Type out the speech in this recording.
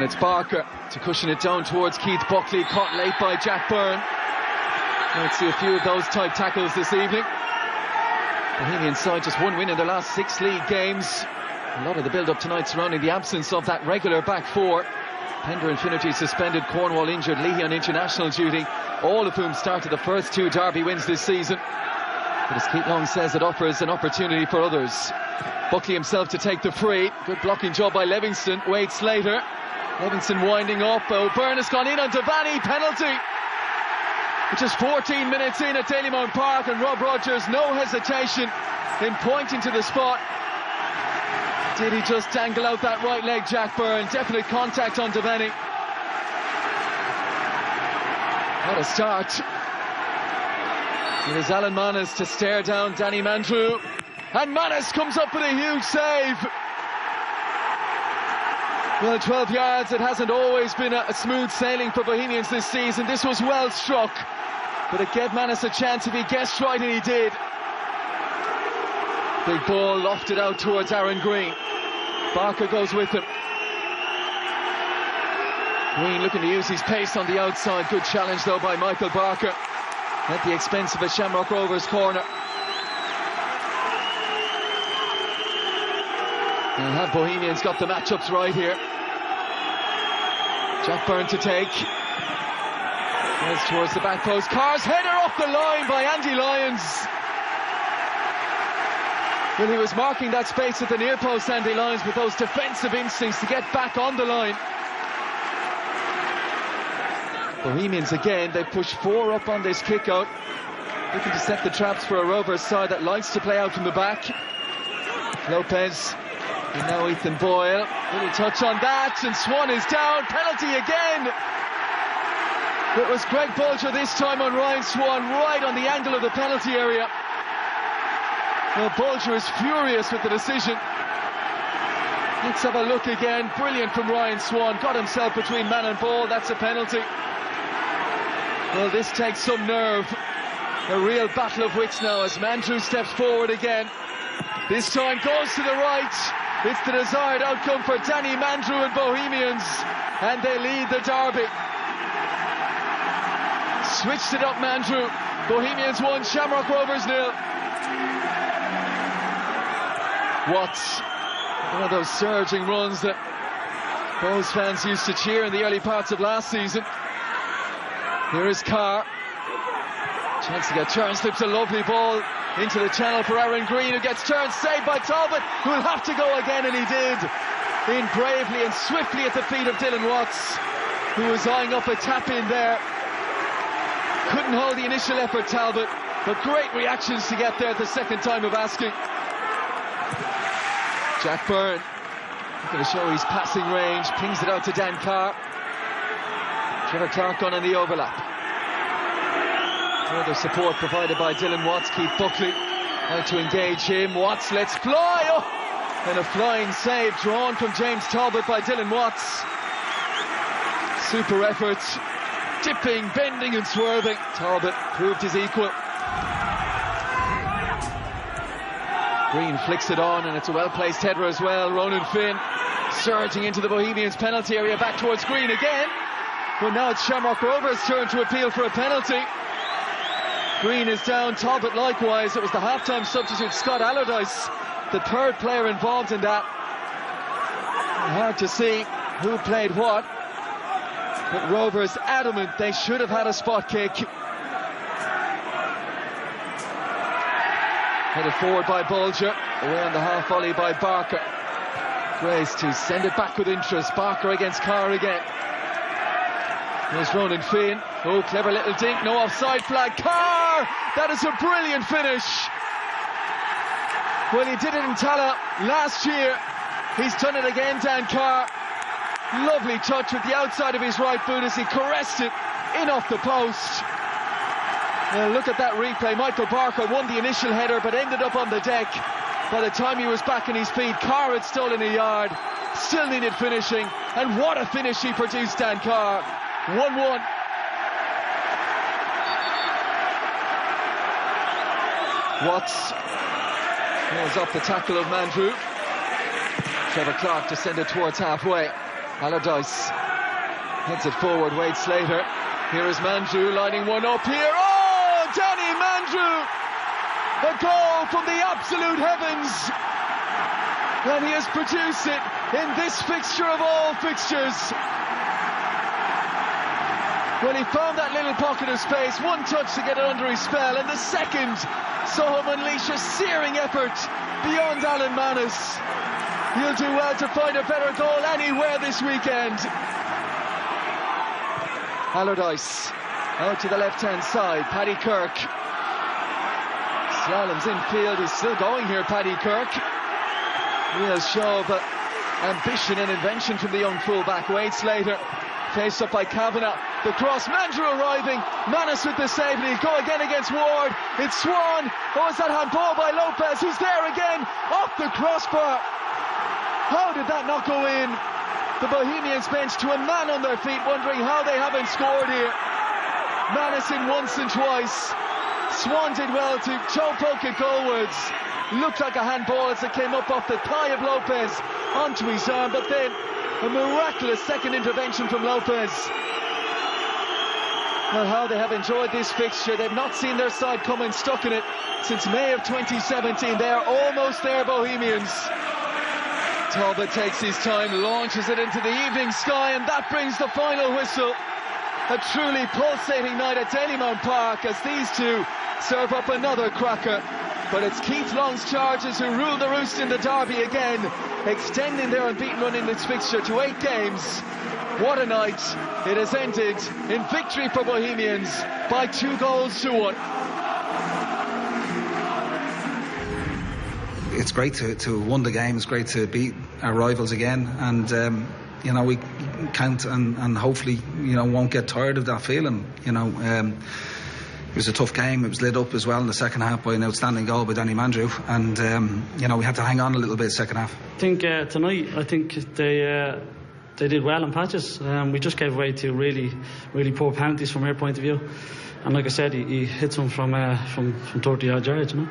it's Barker to cushion it down towards Keith Buckley, caught late by Jack Byrne. Might see a few of those type tackles this evening. Bohemians side just one win in their last 6 league games. A lot of the build-up tonight surrounding the absence of that regular back four. Pender Infinity suspended, Cornwall injured, Leahy on international duty, all of whom started the first 2 Derby wins this season. But as Keith Long says, it offers an opportunity for others. Buckley himself to take the free. Good blocking job by Livingston. Wade Slater. Livingston winding up. Byrne has gone in on Devaney. Penalty. Just 14 minutes in at Dalymount Park, and Rob Rogers, no hesitation in pointing to the spot. Did he just dangle out that right leg, Jack Byrne? Definite contact on Devaney. What a start. It is Alan Manas to stare down Danny Mandroiu, and Manas comes up with a huge save. Well, 12 yards, it hasn't always been a smooth sailing for Bohemians this season. This was well struck, but it gave Manas a chance if he guessed right, and he did. Big ball lofted out towards Aaron Green. Barker goes with him. Green looking to use his pace on the outside. Good challenge though by Michael Barker at the expense of a Shamrock Rovers corner. And have Bohemians got the matchups right here. Jack Byrne to take. Goes towards the back post. Carr's header off the line by Andy Lyons. Well, he was marking that space at the near post, Andy Lyons, with those defensive instincts to get back on the line. Bohemians again, they push 4 up on this kick out, looking to set the traps for a Rovers side that likes to play out from the back. Lopez, and now Ethan Boyle, little touch on that, and Swan is down. Penalty again. It was Greg Bolger this time on Ryan Swan, right on the angle of the penalty area. Well, Bolger is furious with the decision. Let's have a look again. Brilliant from Ryan Swan. Got himself between man and ball. That's a penalty. Well, this takes some nerve. A real battle of wits now as Mandroiu steps forward again. This time goes to the right. It's the desired outcome for Danny Mandroiu and Bohemians, and they lead the derby. Switched it up, Mandroiu. Bohemians 1, Shamrock Rovers 0. Watts, one of those surging runs that Bohs fans used to cheer in the early parts of last season. Here is Carr. Chance to get turned, slips a lovely ball into the channel for Aaron Green, who gets turned, saved by Talbot, who will have to go again, and he did. In bravely and swiftly at the feet of Dylan Watts, who was eyeing up a tap-in there. Couldn't hold the initial effort, Talbot, but great reactions to get there at the second time of asking. Jack Byrne, looking to show his passing range, pings it out to Dan Carr. Trevor Clark on the overlap. Further support provided by Dylan Watts. Keith Buckley out to engage him. Watts lets fly. Oh! And a flying save drawn from James Talbot by Dylan Watts. Super effort. Dipping, bending and swerving. Talbot proved his equal. Green flicks it on, and it's a well-placed header as well. Ronan Finn surging into the Bohemians penalty area, back towards Green again. But now it's Shamrock Rovers' turn to appeal for a penalty. Green is down, Talbot likewise. It was the half-time substitute Scott Allardyce, the third player involved in that. Hard to see who played what, but Rovers adamant they should have had a spot kick. Headed forward by Bolger, away on the half volley by Barker. Grace to send it back with interest. Barker against Carr again. There's Ronan Finn. Oh, clever little dink, no offside flag. Carr! That is a brilliant finish. Well, he did it in Tala last year. He's done it again, Dan Carr. Lovely touch with the outside of his right boot as he caressed it in off the post. Well, look at that replay. Michael Barker won the initial header but ended up on the deck. By the time he was back on his feet, Carr had stolen a yard. Still needed finishing, and what a finish he produced, Dan Carr. 1-1. Watts goes off the tackle of Mandroiu. Trevor Clark to send it towards halfway. Allardyce heads it forward, Wade Slater. Here is Mandroiu lining one up here. Oh, Danny Mandroiu! The goal from the absolute heavens. And he has produced it in this fixture of all fixtures. Well, he found that little pocket of space, one touch to get it under his spell, and the second saw him unleash a searing effort beyond Alan Mannus. He'll do well to find a better goal anywhere this weekend. Allardyce out to the left-hand side. Paddy Kirk slaloms infield. He's still going here, Paddy Kirk. Real show of ambition and invention from the young fullback. Wade Slater faced up by Kavanagh. The cross, Mandroiu arriving. Mannus with the save, and he'll go again against Ward. It's Swan. Oh, is that handball by Lopez, who's there again off the crossbar? How did that not go in? The Bohemians bench to a man on their feet, wondering how they haven't scored here. Mannus in once and twice. Swan did well to poke it goalwards. Looked like a handball as it came up off the thigh of Lopez onto his arm, but then a miraculous second intervention from Lopez. Well, how they have enjoyed this fixture. They've not seen their side come unstuck in it since May of 2017. They are almost there, Bohemians. Talbot takes his time, launches it into the evening sky, and that brings the final whistle. A truly pulsating night at Dalymount Park as these two serve up another cracker. But it's Keith Long's Chargers who rule the roost in the derby again, extending their unbeaten run in this fixture to 8 games. What a night. It has ended in victory for Bohemians by 2-1. It's great to have won the game. It's great to beat our rivals again, and you know, we can't and hopefully, you know, won't get tired of that feeling. You know, it was a tough game. It was lit up as well in the second half by an outstanding goal by Danny Mandroiu, and you know, we had to hang on a little bit second half. I think tonight, I think they did well in patches. We just gave away 2 really poor penalties from our point of view, and like I said, he hits them from 30 odd yards, you know.